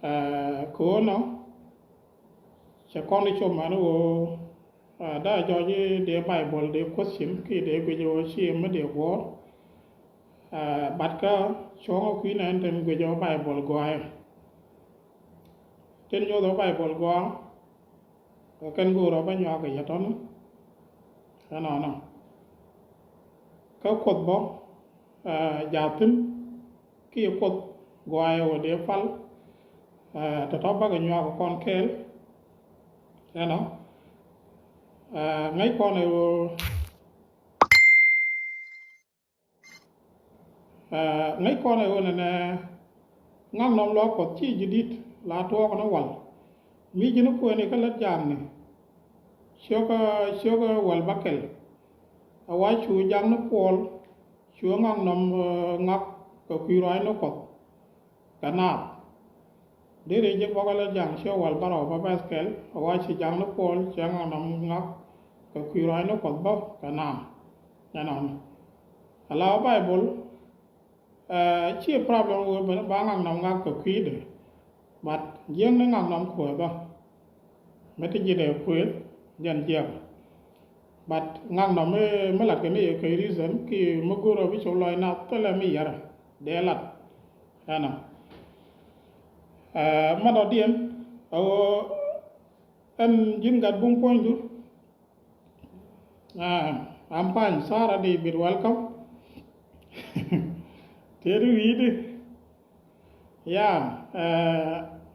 ko no se kon di choma no da jo ye de bible de question ki de go jo chi me de go bat ka cho ku nan ten go jo bible go ay ten jo do bible go kan go ro ba nya ga ya ton ana na ka kot bo ja tin ki kot go ay o de fal ta to ba ga nya ko kon kel ana ngay con này ngay con này nè ngang nom lo ko chi jidit la to ko no wal mi jinu ko ne kala jam ne shoka wal bakel awa chu jang no pol chu ngang nom ngak ko kuirai no ko kana de re je bogala jang sho wal baro ba baskel awa chi jang no pol jang nom ngak ko kuirai no ko ba kana yana ala bible chi problem wo ba ngang nom ngak ko kui de but jeng na ngang nom ko ba mete ji de ko jan jeng but ngang nom me lat ke me ke reason ki mo goro bi so loy na tele mi yara de lat ana ma do diem o en jin gat bung pointu ampan sara di bir welcome teru wide ya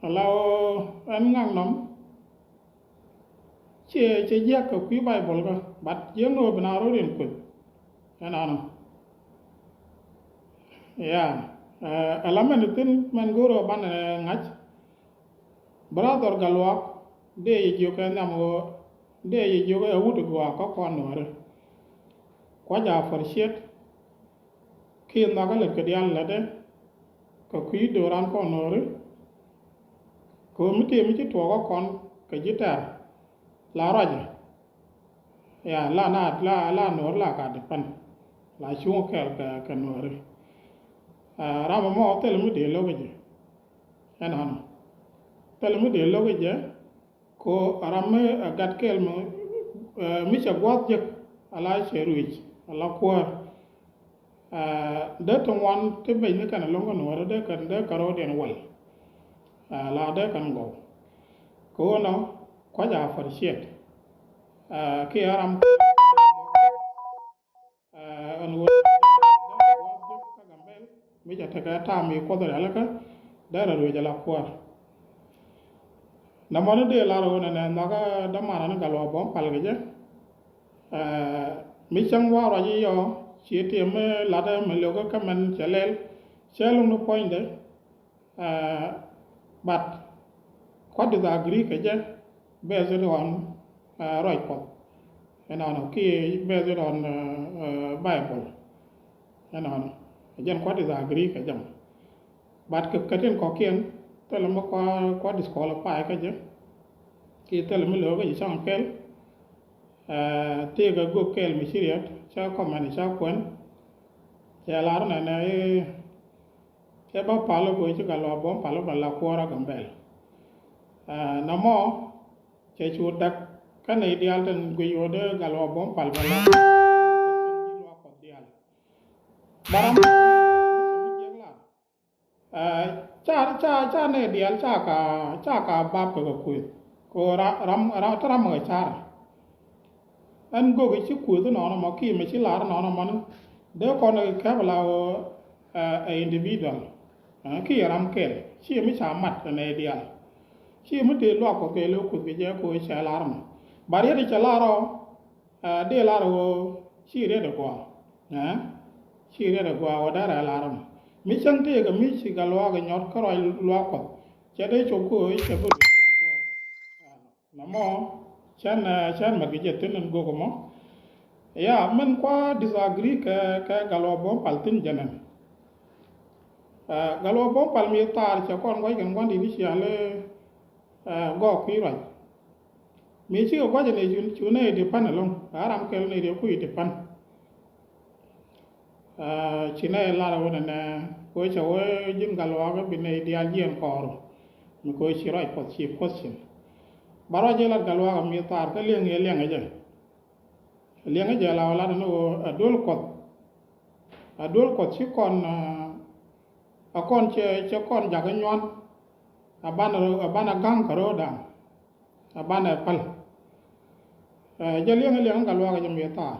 lao an ngang nom che je ko ku bible ko bat yeno bana ro ren ko ana no ya alaman tin man goro ban ngach brother galwa de yo ka namo de yo ga wudu ko ko no re ko ja forshet ki na ga le ke dial la de ko ku do ran ko no re ko mi ti to ko kon ke jita la raja ya la no la ka de pan la shu ka no re rama mo tel mu de lo ge ana no tel mu de lo ge ko arame gat kel mo mi cha gwat je ala cheruj ala ko de to wan te be ne kana longo no de kan de karo den wal la de kan go ko no ko ja forshet ki aram an wo ka gambel mi ja ta ta mi ko de ala ka da ra do jala ko na mo de la ro na na ga da ma na ga lo bom pal ge je mi chang wa ra ji yo chi te me la da me lo ka man chalel chalung no point de but ko disagree ke je based on right ko ena no ki based on bible ena no jen ko disagree ke jam but ke ten ko kien tele mo ko disqualify ke je ki tele mo lo ke chang kel te ga go kel mi siriat cha ko mani cha kon ya la na na e ba palo go chi ga lo bom palo ba la ko ra gambel na mo che chu dak ka nei dial tan go yo de ga lo bom pal ba la lo ko dial baram cha ne dial cha ka bab ko ku ko ram tra mo cha an go ge chi ku to no mo ki me chi la no no man de ko ne ka la individual ki ram kel chi mi cha mat ne dial chi mu de lo ko ke lo ku ge je ko cha la ram bari de cha la ro de la ro chi re de ko chi re de ko wa da ra la ram mi chang te ga mi chi ga lo ga nyot ko ro lo ko che de cho ko che bu na mo chan ma ge je tin go ko mo ya man kwa disagree ka galo bom paltin janan galo bom pal mi tar che kon go gan wan di ni ale go ki ro mi chi go je ne chu ne de pan long aram kel ne de ku de pan chi ne la ro na ko che wo jin galo ga bi ne dia jien ko mi ko shirai pot chief question baro jelat galwa mi tar ka liang je la wala no adol kot chi kon akon che kon jaga nyon abana gang karo da abana pal je liang galwa ga mi tar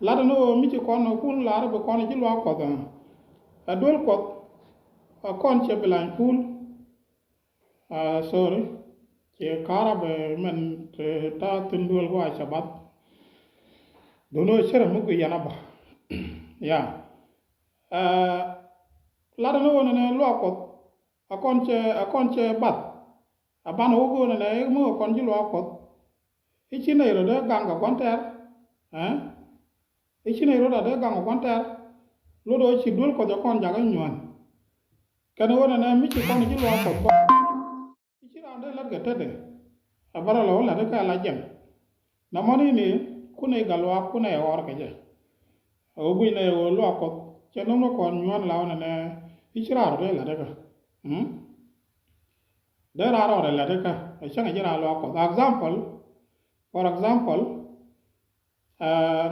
la no mi chi kon kun la ba kon chi lwa ko da adol kot akon che bilan kun sorry che karabe men ta tundul wa shabat dono shere mu yana ba ya la no ne lo ko akon che bat abana wo go ne mu kon ji lo ko ichi ne ro de gang ga kon ter ichi ne ro da de gang ga kon ter lo do chi dul ko kon ja ga nyon kana wona ne mi chi kon ji lo ko ichi ra de la ga tede abara lo la de ka la jem na moni ni kune galwa kune or ke je o bu ne o lo ko che no kon nyon la ne ichi ra de la de ka de ra ro la de ka che ga ra lo ko for example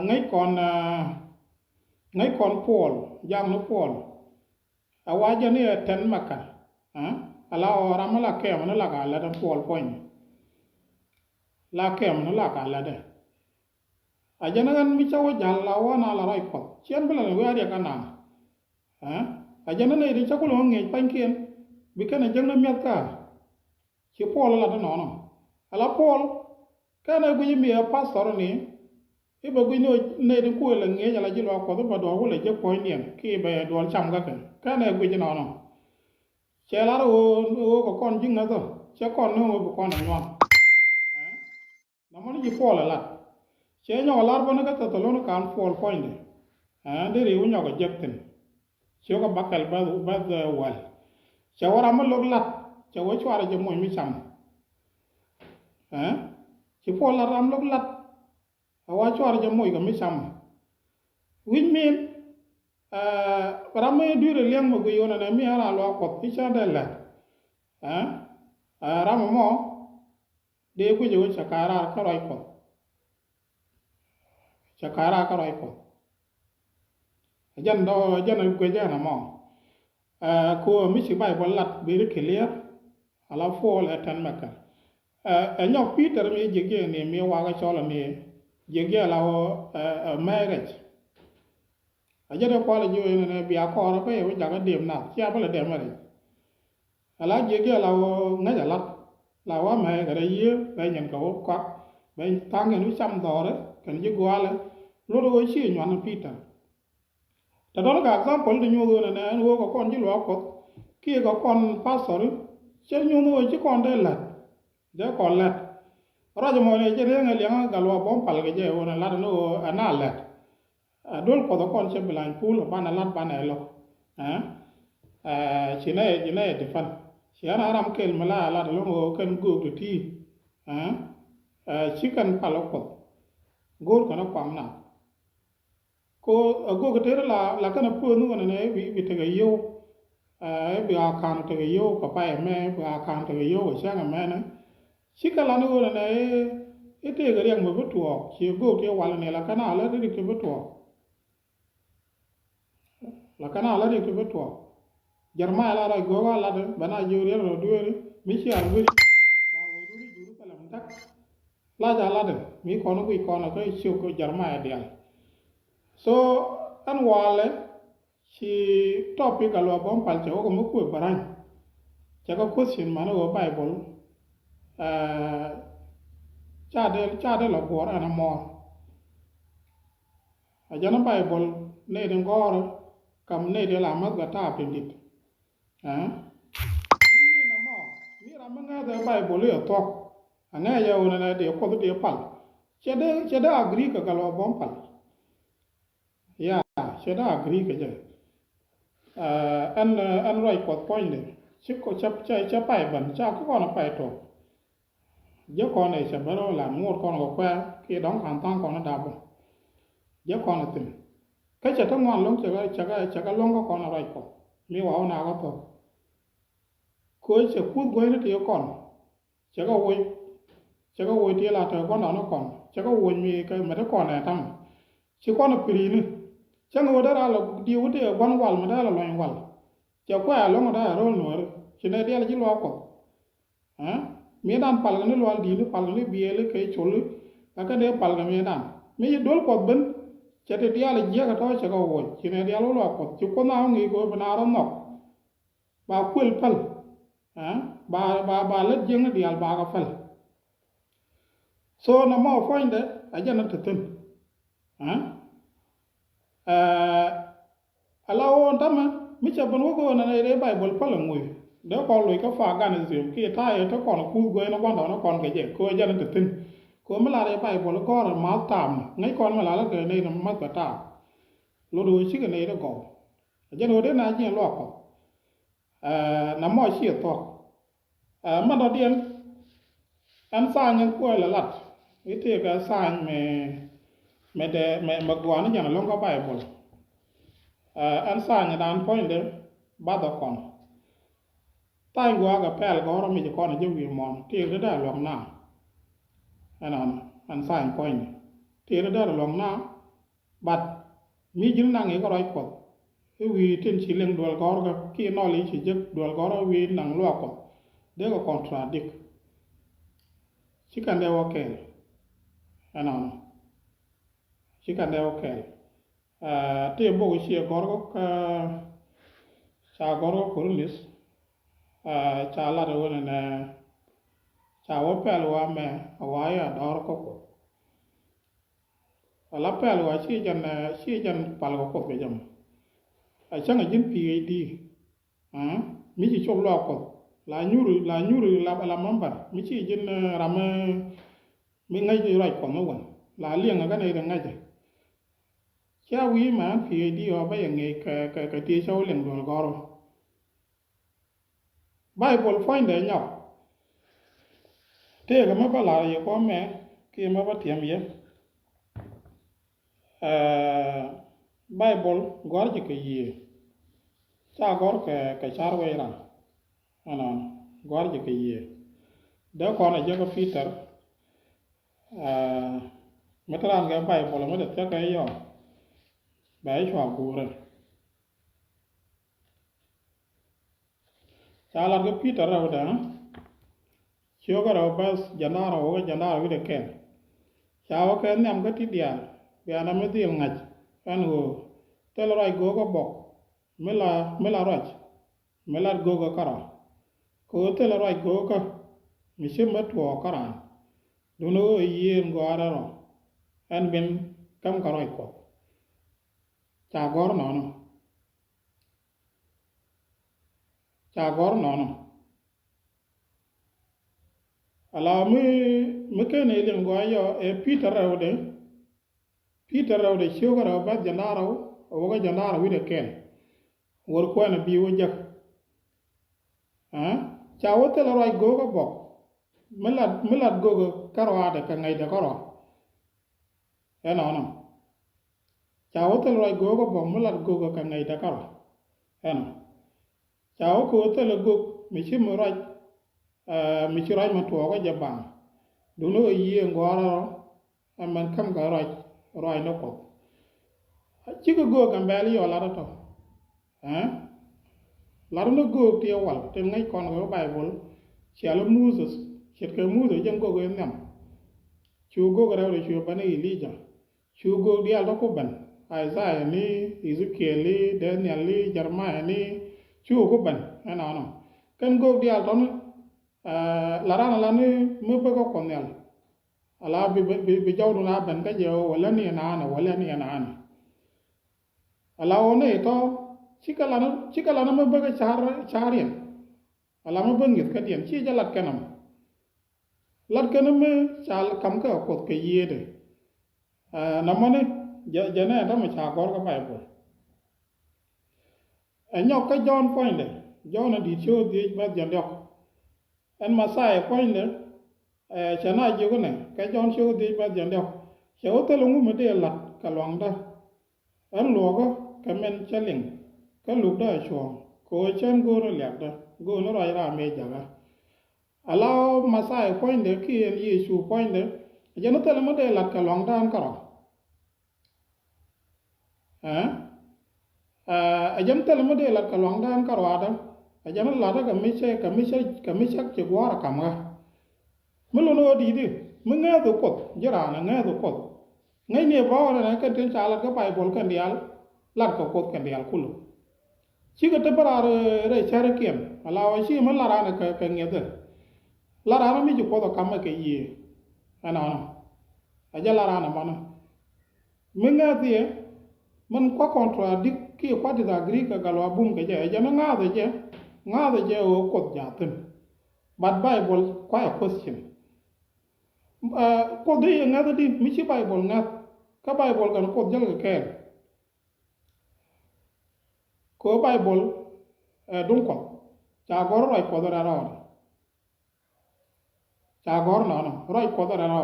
ngai kon pol jam no pol awaja ni ten maka ala ora mala kem no la ga la dan pol poin la kem no la ga la de ajana gan mi chawo jal la wana la rai ko chen bela no ya kana ajana ne ri chakulo nge pankien bi kana jangna miaka ci pol la no ala pol kana gu mi pastor ni iba gu no ne de ko la nge la jilo ko do do wala je ko nien ki be do cham ga kana gu ji no che la ro ko kon jing na to che kon no ko kon no na mo ni ji pol la che nyo la bo na ga to lo no kan pol point de ri u nyo ga jekten che ko bakal ba wal che wara mo lo lat che wo chwara je mo mi cham ci pol la ram lok lat awa chwar je moy ga mi sam which mean ramme dure liang mo go yona na mi ara lo ko picha de la ram mo de ku je chakara ka roi ko jan ko jana mo ko mi ci bay bo lat bi clear ala fol etan maka nyok Peter mi jege ni mi waga chola mi jege la marriage ajere ko la jo ne bi akora ko e jaga dem na tia bala dem mari ala jege la ngaja la wa ma ga ye ba nyen ko ko ba tang nu cham dore kan ji gwala lo do chi nyan Peter ta do ga example de nyu ne wo ko kon ji lo ko ki ko kon pastor che nyu no ji kon de la de kon let rajo mo ne je nga lianga galwa bom pal ge je wona la no ana let dol ko do kon che bilan pul bana lat bana lo chine de fan chiana ram kel mala la lo ngo ken go to ti chicken paloko gor kana kwam na ko go ge tere la kana pu nu ne bi te ge yo bi akan te ge yo ko pa me bi akan te ge yo cha nga me na chikala no na ete ga yang mo butuo chi go te wala ne la kana la ri ke butuo jarma la ra go wala de bana jori ro duori mi chi ar wuri ba wo duri juru kala mtak la ja la de mi kono ko chi ko jarma ya dial so an wale chi topic alo bom pal che ko mo ku baran che ko question mano go bible cha de la bor ana mo ajana bible ne de ngor kam ne de la mas ga ta pindit mi na mo mi ra manga de bible yo to ana ya wona na de ko de pal che de agree ka galo bom pal ya che de agree ka je an right pot point de chiko cha pai ban cha ko na pai to je ko ne se baro la mur ko ko kwa ki dong kan tang ko na da bo je ko na tin ka cha ta ngwan long cha ga long ko na rai ko mi wa na ga to ko che ku go ne te kon che ga wo te la ta kon na kon che ga wo mi ka ma ta kon na tam che kon pri ni che ngo da la di wo te kon wal ma da la lo wal che kwa lo da ro no che ne dia la ji lo ko mi dan pal ne lo di lu pal ne bi le ke chol ka ne pal ga mi dan mi dol ko ben che te dia la je ka to che ga wo che ne dia lo ko che ko na ngi ko ba na ro no ba kwel pal ba le jeng di al ba ga fal so na mo find a jana tetun ala on tama mi cha bon ko na re bible pal ngui de ko lo ka fa ga ne zim ki ta e to kon ku go na kon na kon ga je ko jana tetun ko ma la re bible ko ra ma tam ngai kon ma la la ke ne ma ka ta lo do chi ke ne de ko jana de na ji lo ko na mo chi to ma do dien an sa nyen ko la lat ite ka sa me de me ma gwa ni jana lo ko bible an sa nyen dan point de ba do kon tai gwa ga pel go ro mi ko na je wi mon ti de da lo na an sa nyen point ti de da lo na bat mi jin na ngi ko roi ko wi tin chi leng dol go ga ki no li chi je dol go ro wi nang lo ko de ko contradict chikan de okay chikan de okay te bo chi go go ka cha go ro kulis cha la ro na cha wo pel wa me wa ya dor ko ala pel wa chi jan pal ko be jam chang jin PhD mi chi chom lo ko la nyuru la mambar mi chi jin ram mi ngai ji rai ko no wan la liang ga nei da ngai je cha wi ma PhD o ba yang ngai ka ti chau leng do go ro bible find de nya te ga ma ba la ye ko me ki ma ba tiam ye bible gor je ke ye cha gor ke char we ra gor je ke ye da ko na je ko Peter matran ga bible ma de ta ka yo ba chwa ku re cha la ga Peter ra da chio ga ra bas janara o janara wi de ke cha o ke nyam ga ti dia ya na me di ngaj an go tel rai go go bok mela raj mela go go kara ko tel rai go ka mi se ma to kara duno yen go ara ro an ben kam ka rai ko cha gor no ala me ke ne len go yo e Peter rawde shoga raw ba janara o ga janara wi de ken wor ko na bi wo jak cha wo te la rai go go bok melat go go karwa de ka ngai de karo no cha wo te la rai go go bok melat go go ka ngai de karo cha wo ko te la go mi chi mo rai mi chi rai ma to ga jabang duno yi ngora man kam ga rai no ko chi go go ga mbali yo la to la no go ti wal te ngai kon go bible chelo Moses chet ke Moses jang go go nam chu go ga re chu bane Elijah chu go dia to ko ban Isaiah ni Ezekiel ni Daniel ni Jeremiah ni chu ko ban no kan go dia to la ran la ni mu ba ko kon yal ala bi jawdu na ban ka je wala ni na ala one to chikala na mabaga charian ala mabangit ka dian chi jalat kanam me chal kam ka ko ke yede na mone jana ta ma cha gor ka bible enyo ka John point John di cho di ba jan dok en masai point chana je ko ne ka John cho di ba jan dok che te lungu me de lat ka long da an logo ka men chaling ka luk da cho ko chan go ro lyak da go no roi ra me jaga allow masai point de ki en yesu point de jeno tele mo de lat ka long dan karo ajem tele mo de lat ka long dan karo ada ajem la da ka mi che che gwara kamga mulo no di di menga do kot jara na nga do kot ngai ne ba na ka tin cha lat ka pai bol kan dial lat ka kot kan dial kulu chi ka te bara re chare kiem allow chi man la ra na ka ngede la ra mi ju ko do kam ke yi ana aja la ra na mana menga tie man kwa contradict ki kwa disagree ka galwa bum ke je aja na nga de je o kot ja tin but bible kwa a question ko de nga de di mi chi bible nga ka bible kan ko jal ke ko bible dun ko cha gor roi ko dara ra cha gor no roi ko dara ra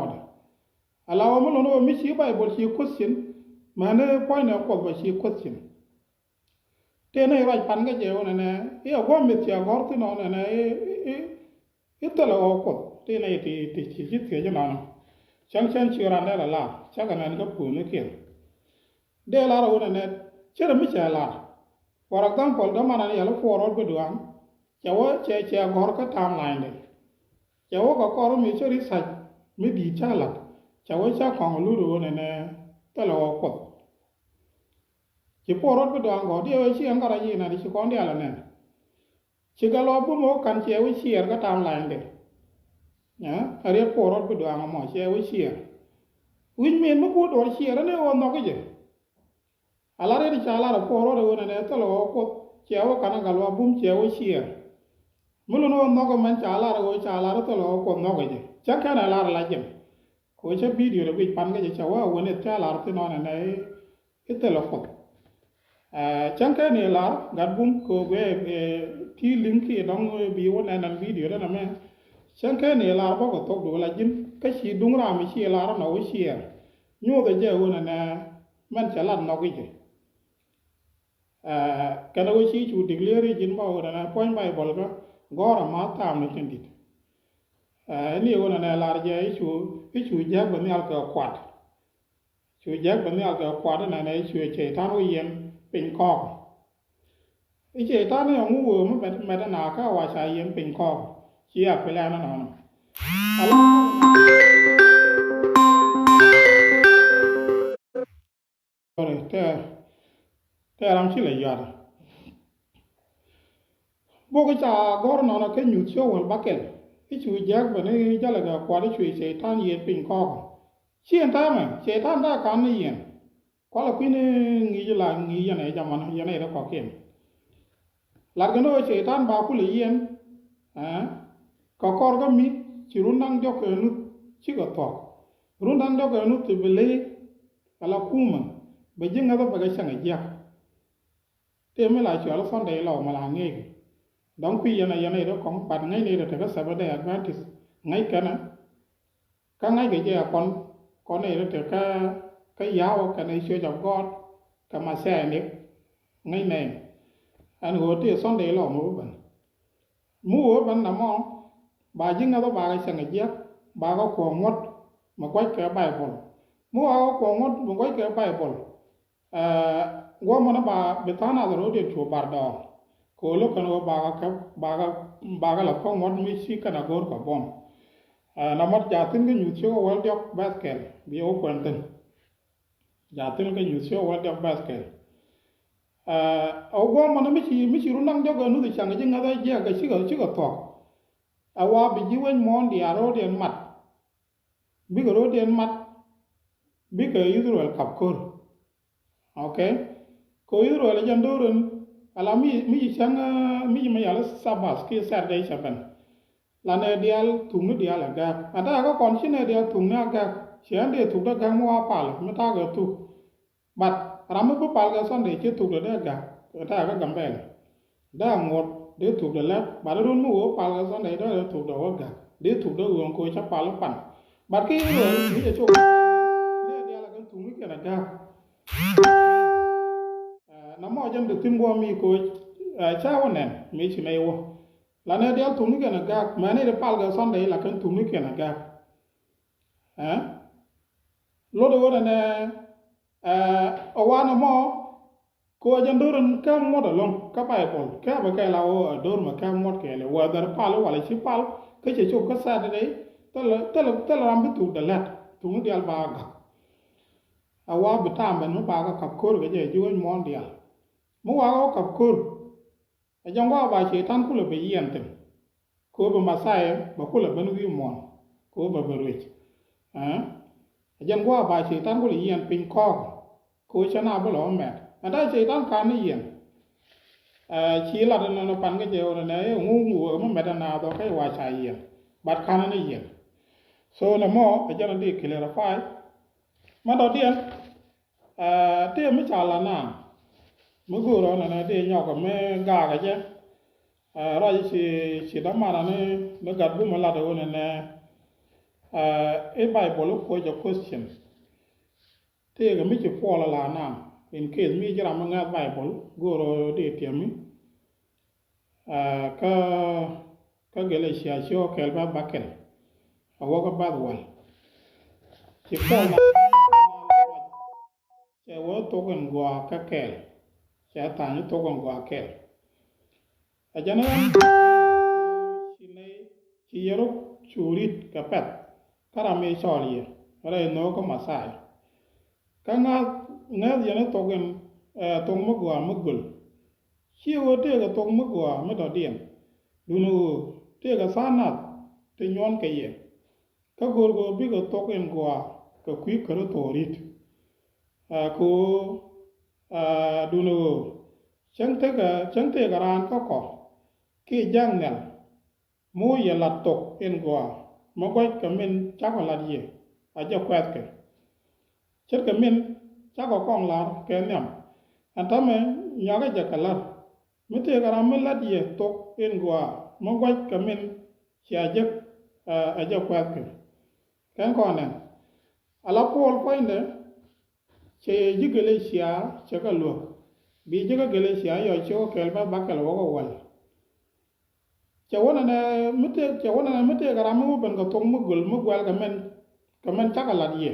alawa mo no mi chi bible chi question mane point ko ba chi question te ne roi pan ga je ona ne e go mi cha gor ti no ne e te lo ko te ne ti chi ke je no chan chi ran da la cha ga nan ga pu ne ke de la ro ne chere mi cha la for example da mana ya lo for ro do am chawo che gor ka timeline de chawo ko ko mi che research mi di cha la chawo cha kong lu ro ne te lo ko che for ro do am go de chi an ga ra yi na di chi kon de la ne chi ga lo bu mo kan che wi share ka timeline de are for ro do am mo che wi share win men mo ko do share ne o no ke je alare di chala ra poro re wona ne telo ko chewo kana galwa bum chewo shia mulu no no ko man chala ra telo ko no ge chaka na la jem ko che video re bi pan ge chewa wona chala ra ti no ne telo ko chanka ne la gad bum ko be ti link ki dong bi wona nan video na me chanka ne la ba ko tok do la jim ka shi dung ra mi shi la ra no shia nyo ge je wona na man chala no ge kana wo chi chu declare jin ba ora na point bible ga gora ma tam ne tindit ni wona na larje chu jag ba ni al ka kwat chu jag ba ni al ka kwat na na chu che tan wo yen pin ko che tan ne ngu wo ma na ka wa cha yen pin ko chi ya pe la na no ala ore te ram chi le yar bo ko cha gor no na ke nyu chyo wal bakel chu jag ba ni jala ga kwa de chu che tan yen pin ko chien ta ma che tan da kan ni yen ko la kuin ngi la ngi ya ne ja man ya ne da ko ken la ga no che tan ba ku le yen ko kor ga mi chi run nang jo ke nu chi go to run nang jo ke nu te bele ala kuma be jinga ba ga changa ja te me la chu ala son de lo ma la ngi donc quy yana do kong pat ngai ne da ka sabade advantage ngai kana ka ngai ge ja kon ne da ka yawo ka ne church of god ka ma se ne ngai ne an go te son de lo mu ban na mo ba jinga ba ga sanga ja ba ga ko ngot ma kwai ka bible mu a ko ngot ma kwai ka bible go mo na ba betana da ro de chu bar da ko lo kan wo ba ga la ko ngot mi si kana gor ka bom na mat ja tin ga nyu chyo world of basket bi o kwanten ja tin ga nyu chyo world of basket go mo na mi chi ru nang jo ga nu de chang ga jinga da ja ga chi ga to awa bi ji wen mon di aro de mat bi ga ro de mat bi ga Israel kap kor okay ko Israel jan dorun ala mi chang mi ma yala sabas ki Saturday saban la ne dial tung dial ga ada ko kon chi ne dial tung na ga chen de tung da ga mo pa la ma ta ga tu bat ram ko pa ga son de che tu da ga ta ga gam bel da ngot de tu da la ba ru mu pa ga son de da tu da ga de tu da uong ko cha pa la pan bat ki ro mi che cho ne dial ga tung ni ga ga na mo jam de tim go mi ko cha wonen mi chi mai wo la ne dia tum ni gana ga ma ne de pal ga Sunday la kan tum ni gana ga lo do wona ne awana mo ko jandoran ka mo da long ka pai pol ka ba ka la o dor ma ka mo ke le wa dar pal wala si pal ke che chop ka sa de tel ram bi tu da lat tum ni al ba ga awa bitam ban mo ba ga kap kor ga je ju mon dia mo wa ga kap kor a jang wa ba che tan ku le be yen tem ko ba ma sai ba ku le ban wi mon ko ba ba rich a jang wa ba che tan ku le yen pin ko ko chana ba lo me ada che tan kan ni yen chi la no pan ga je ona ne ngu ngu mo me na do kai wa cha yen bat kan ni yen so na mo a jang di clarify ma do dien te mi cha la na mu go ro na de nyo ko me ga ga je ra si da ma na ne ga bu ma la do ne e bible ko je question te ga mi ci fo la na in case mi jira ma nga bible go ro de temi ka gele sia sio kel ba bakel awo ko ba wal ci fo na ce wo to gon gwa ka kel ce ta ni to gon gwa kel a jana ci ne ci yero churit ka pet kara me choli re no ko masai ka nga yana to gon to mo gwa mo gul ci wo te ga to mo gwa me do dien du no te ga sanat te nyon ke ye ka gor go bi ga to gon gwa ka kwi karo to rit ko du no chang te ga ran ko ki jang nel mo ye la tok en gwa mo ko ka men cha ko la ye a je kwat ke cher ka men cha ko kong la ke nyam an ta me nya ga je kala me te ga ram la ye tok en gwa mo ko ka men cha je a je kwat ke kan ko ne ala pol poinde che jigele sia che ka lo bi je ga gele sia yo cho kel ba bakal wo ko wal che wona ne mete ga ramu ben ga tong mugul mugwal ga men chakala die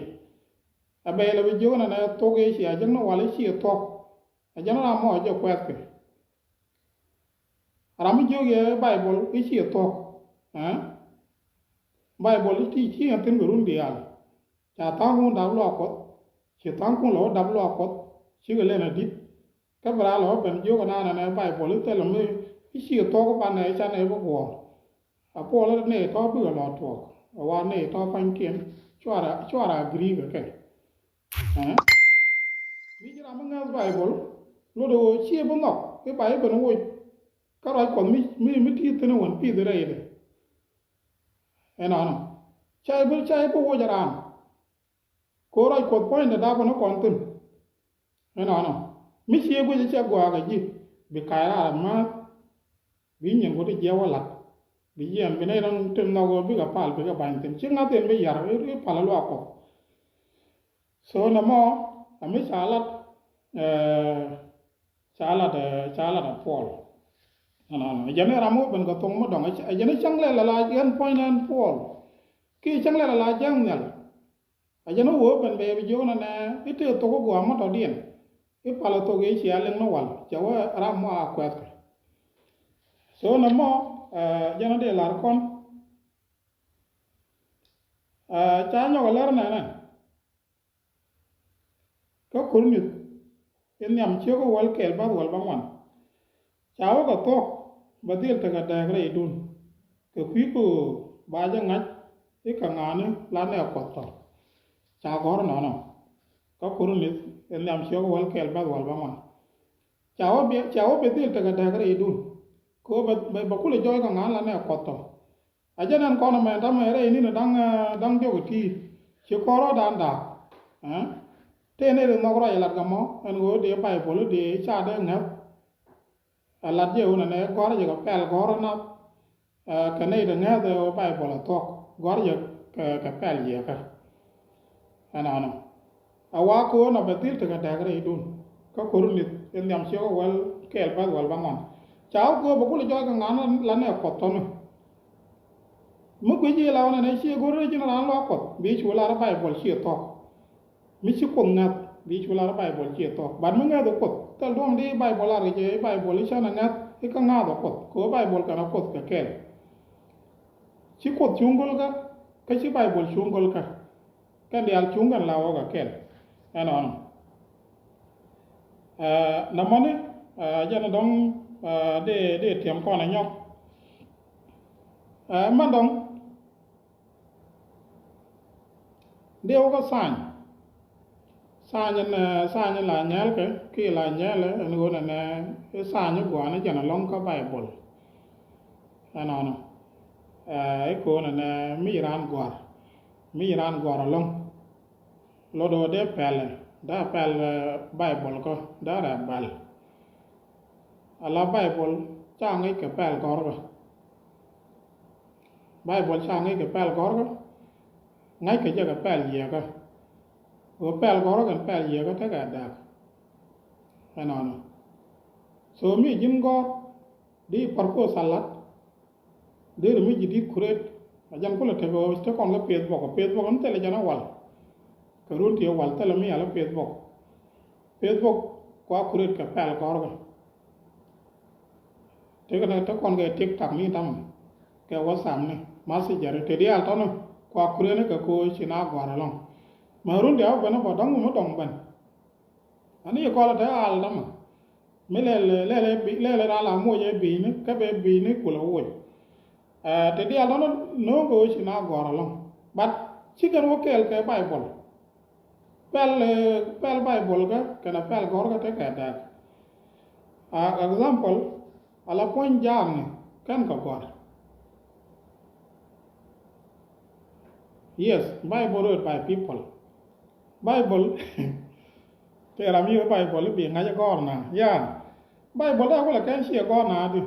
abele bi jona ne to ge sia jeno wala si to a jana mo je kwet ke ramu joge bible ki si to bible ti anten gurun dial cha ta hu da lo ko che tang ku lo da lo ko si ga le na dit ka bra lo ben joga na ne bible te lo me si to ko pa ne cha ne bo go a po le ne to bu lo to wa ne to pan kien chwara gri ga ke mi jira ma nga bible lo do chi bo no ke bible no wo ka ra ko mi ti te no won pi de re de na chai bo wo jara ko ra ko point da ko no kon tun na mi chi go je cha gwa ga ji bi ka ra ma bi nyen ko de jewa lat bi yen bi ne ran tem na go bi ga pal bi ga ban tem chi nga tem bi yar e pala lo ko so na mo ami salat salat pol ana jane ramu ben ga tong mo dong jane chang le la yen point and pol ki chang le la jang nyal a jane wo ben be bi jo na ne ite to go gwa mo to dien e pala to ge chi aleng no wal chawa ram mo a kwat so na mo jana de lar kon cha nyo lar na ko kurni en nyam che ko wal kel ba wal ba wan cha wo ko to ba dil ta ga da gre dun ko kwi ko ba ja ngat e ka ngane la ne ko to cha gor no ko kurni en nyam che ko wal kel ba wal ba wan cha wo be dil ta ga da gre dun ko ba kule joy ka ngala ne ko to ajanan ko na me ta me re ni na dang jo ti che ko ro dan da te ne no ro ya la ga mo en go de pai polo de cha de ngap ala je una ne ko ra je ka pel ko ro na ka ne de ne de pai polo to go ra je ka pel ye ka ana awa ko na betil te ka da gre dun ko ko ni en yam che wal kel ba wal ba mon chao ko ba ko le jo ka ngana la ne ko to no mu ko ji la na ne chi go re ji na lo ko bi chu la ra bai bol chi to mi chi ko ngat bi chu la ra bai bol chi to ban mu nga do ko tal dom di bai bol la re je bai bol cha na ngat e ka nga do ko bai bol ka na ko ka kel chi ko chungol ka chi bai bol chungol ka dial chungan la wa ka kel anon namane jana dong de tiam ko na nyok man dong de o ka san la nyal ke ki la nyal en go na san ni gwa na jana long ka bible anon ko na mi ran gwa long lo do de pele da pel bible ko da ra bal ala bible cha ngai ke pel gor ba bible cha ngai ke pel gor ba ngai ke ja ke pel ye ka o pel gor ka pel ye ka ta ga da anon so mi jin go di parko salat de mi jidi kuret ajan ko le te go te kon le facebook on tele jana wal karun ti wal tele mi ala facebook kwa kuret ka pel gor ba te kana ta kon ga tiktok mi tam ke whatsapp ne messenger te dia to no kwa kuret ne ka ko china gor long marun dia bana ba dang mo dong ban ani ko la ta al dam me le la mo ye bi ne ka be bi ne ku la wo te dia to no go china gor long but chicken wo kel ke bible pel bible ka kana pel gor ka te ka da example ala point jam kan ka gor yes bible wrote by people bible te ra mi bible bi nga ja gor na ya bible da ko la kan sia gor na di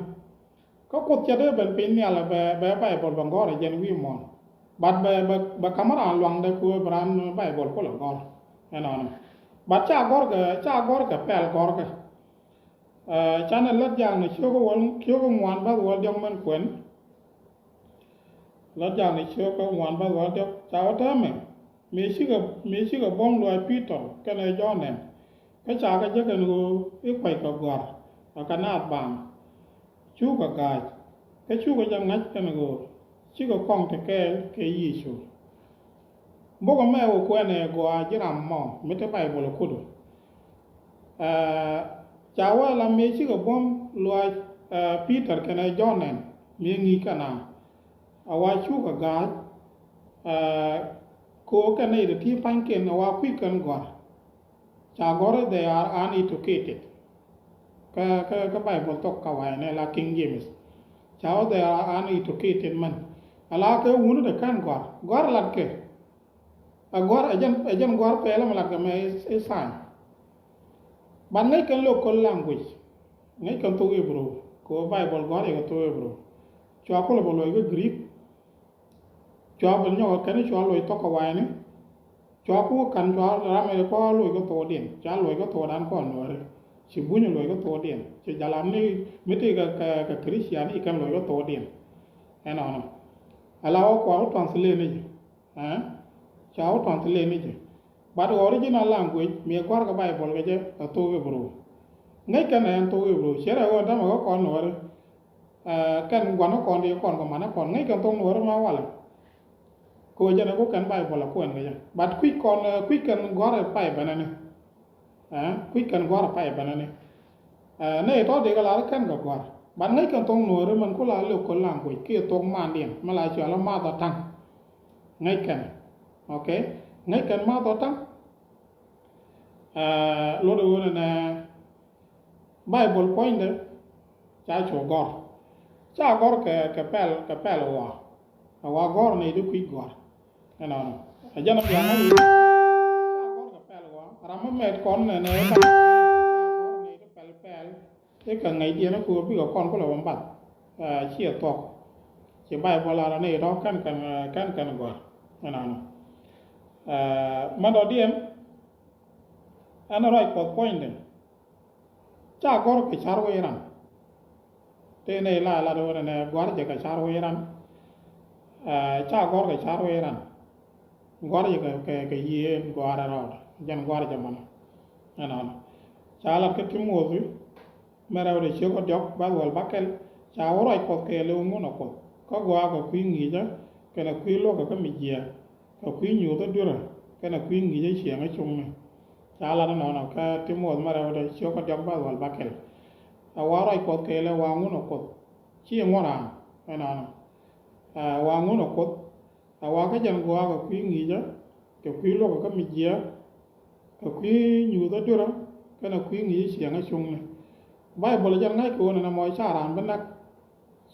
ko ko che de ben pin ne ala be bible bang gor jen wi mon bat be kamara luang de ko bran bible ko la gor anon bat cha gor ka pel gor ka cha na lat jang ne chyo ko ngwan ba wol jong man kwen lat jang ne chyo ko ngwan ba wol de cha ta me me chi ga bom lo peter ka ne jonen ka cha ka je kan go e kwai ka gor ka na bang chu ka ga ka chu ka jang ngat kan go chi ko kong te ke yi chu bogo me o kwene go ajira mo mete bible kudu chawa la me chi go bom lo peter kana jonen me ngi kana awa chu ka ga ko kana ide ti panken awa quicken go cha gore they are uneducated ka bible tok ka wa ne la king james chawa they are uneducated man ala ke unu de kan gor lat ke agora ajan gor pela malak me sign ban ngai kan local language ngai kan to hebrew ko bible gor e to hebrew cho ko lo lo greek cho ban nyo kan cho lo to ka wai ne cho ko kan cho ra me ko lo ko to din cha lo ko to dan ko no re si bunyo lo ko to din si jalam ni mete ka christian i kan lo ko to din eno no ala ko translate ni chao translate ni but original language me kwar ka bible ke je to hebrew ngai kan en to hebrew sera go ta ma ko no re kan gwan ko ndi ko mana ko ngai kan to no ma wala ko je na ko kan bible ko en ga but quick kan gore pai banane quick kan gore pai banane ne to de ga la kan ga gore but ngai kan to no re man ko la le ko language ke to ma ndien ma la cha la ma ta tang ngai kan okay ngai kan ma to tang lo do na bible point de cha cho gor ke pel wa gor ne du qui gor no ajana ya na cha gor ke pel wa ram met kon ne cha gor ne du pel te ka ngai dia na ku bi ko kon ko la bam bat chia to che bible la ne do kan gor no ma do diem ana right point de cha gor ke char we ran te ne la do ne gwar je ka char weran cha gor ka char weran gwar je ka ye gwar ra jan gwar je man ana cha la ke timozu mera de che ko jok ba wal bakel cha woro ko ke le ngono ko gwa ko kwi ngi ja ke na kwi lo ka mi je ko kwi nyu to dura ke na kwi ngi je che nga chung ne cha la no ka timozu mera de che ko jok ba wal bakel awara ko ke le wa ngono ko chi ngora ana wa ngono ko awa ka jan gwa ko kwi ngi ja ke kwi lo ka mi je ko kwi nyu to dura ke na kwi ngi che nga chung ne Bible jan ngai ko na mo cha ran ban nak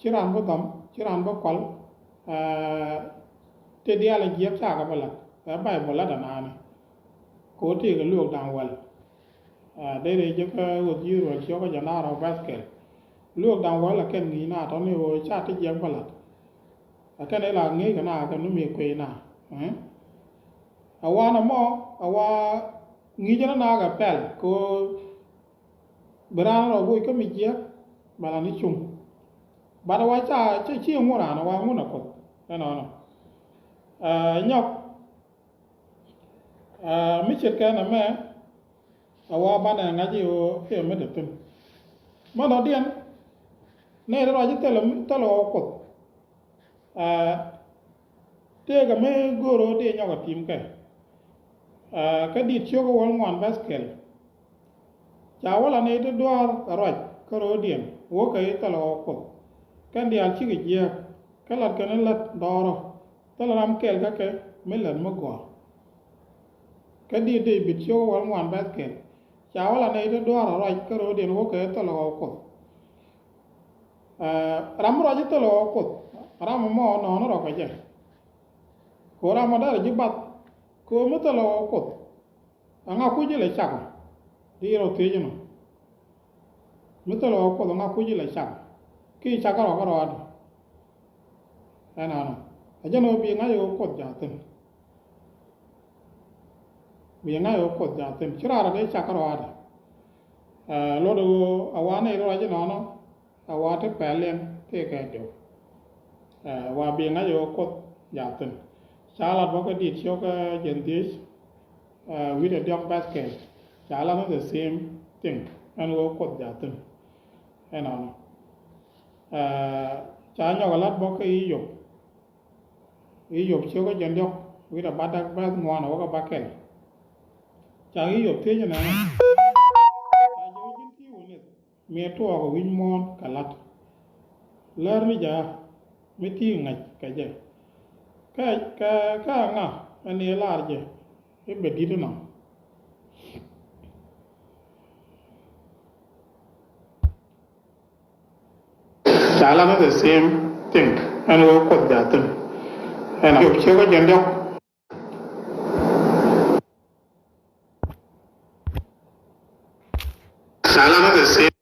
chiran bo dam chiran bo kwal te dia la giep cha ka bala Bible la da na ko ti ga lu dang wal de je ka wo ji ro chio ka jana ra basket lu dang wal la ken ni na to ni wo cha ti je bala ka ne la ngi ka na ka nu mi kwe na awa na mo awa ngi jana na ga pel ko Berang ro boy ko mi je bala ni chung bada wa cha chi ngora na wa ngona ko no nyok mi chet ka na me awa bana ngaji o fe me de tum ma do dien ne ro ji telo ko te ga me goro de nyok tim ka di chyo ko wal ngwan basket cha wala ne to duar roj ko rodien wo kay talo ko kan dial chi ge kala kan la doro talam kel ka ke melan mo go ka di de bit yo wal ngwan basket cha wala ne to duar roj ko rodien wo kay talo ko ram roj talo ko ram mo no ro ka je ko ram da ji bat ko mo talo ko anga ku je le cha di ro te jino mitolo ko nga ku ji la cha ki cha ka ro ad ana no ajano bi nga yo ko ja ten bi nga yo ko ja ten chira ra de cha ka ro ad lo do awane ro ajino no awate pelen te ka do wa bi nga yo ko ja ten cha la bo ko di chyo ka jen dis with a dog basket cha la no the same thing and wo ko ja ten ana cha nyo ga lat bo ko yo chyo ko jen dok with a badak ba ngwan wo ka bakel cha yo te na cha jo jin ti woni me to ko win mon ka lat lar mi ja mi ti ngai ka je ka nga ani lar je e be di na Chala no the same thing and wo ko da tin and yo che ko jendo Chala no the same